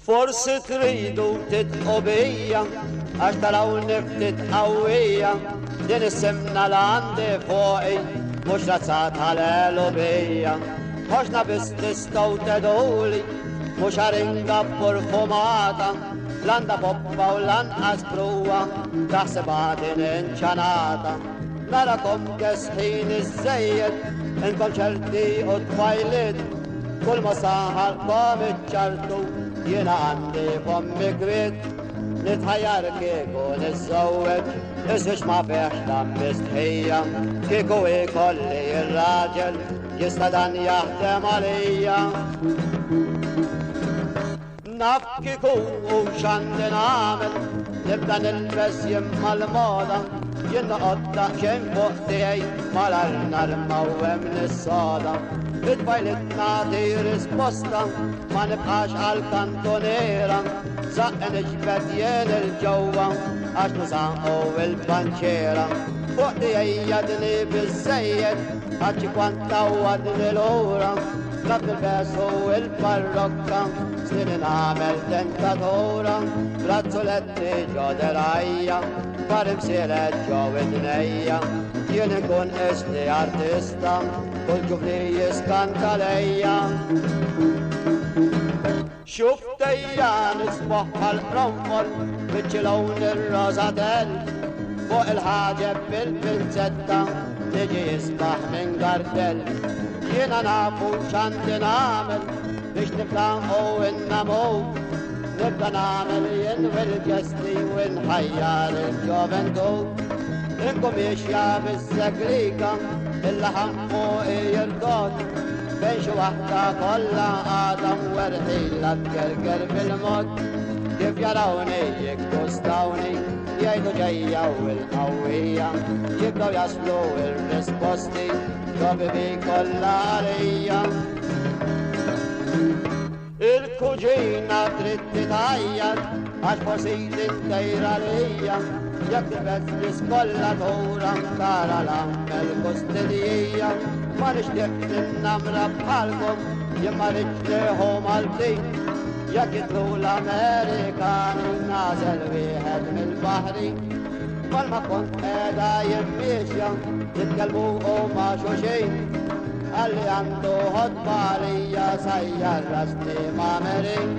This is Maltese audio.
Forsi tridu titqobija għax taraw niftit qawwija din is-semna li għandi fuqi mhux razzat ħalelu bija. Ħoxna biss tistgħu teduli mhux aringa perfumata l-għanda poppa u lanqas pruwa taħsibha din inċanata. Narakom kesħin iż-żejjed in-konċerti u t-twajliet kull ma saħalkom iċċartu jiena għandi fommi kwiet nitħajjar kieku niżżowweġ iswix ma feħx ta' mistħija kieku ikolli ir-raġel jista' dan jaħdem għalija. Naf kieku u x'għandi nagħmel nibda nilbes jimma l-moda jien noqgħod daqsxejn fuq tiegħi mal-arma u hemm nis-soda. It-twajlit nagħti risposta ma nibqax għall-kantonera saqqa niġbed jien il-ġewwa għax nużaqgħu il-banċera. Fuq tiegħi dni biżżejjed għax kwant għawadni l-ura naf il-bes u il-parrokka snin nagħmel tentatura brazzoletti ġo derajja karim siret ġo id-dnejja jien inkun isni artista kull ġufni jiskanta lejja. Xuftejja nisbaħ għal-qronfol biċ-ċilon ir-rożatell fuq il-ħaġeb bil-pinzetta tiġi jisbaħ minn gardell. Jiena nafu x'għandi nagħmel biex niflaħu innamut nibda nagħmel jien fil-ġesti u nħajjar il-ġoventut. Inkumixja bis-segrika il-laħam fuq jirdot bejn xi waħda kollha għadha mwerħila tgerger bil-mod kif jarawni jikkustawni jgħidu ġejja u l-qawwija jibdew jaslu r-risposti ġobibi kollha għalija. Il-kuġina trid titgħajjar għax forsi tintejra lija jekk tibet l-iskollatura nkara l-ammel kustidija ma nixtieq ninnamra bħalkom jien ma rridx nieħu Maltin jekk jitlu l-Amerikani nażel wieħed mill-baħrin malma kont qiegħda jimmiexja jitkellmu huma xulxin għalli għandu ħodma għalija sajjar rasni ma' merin.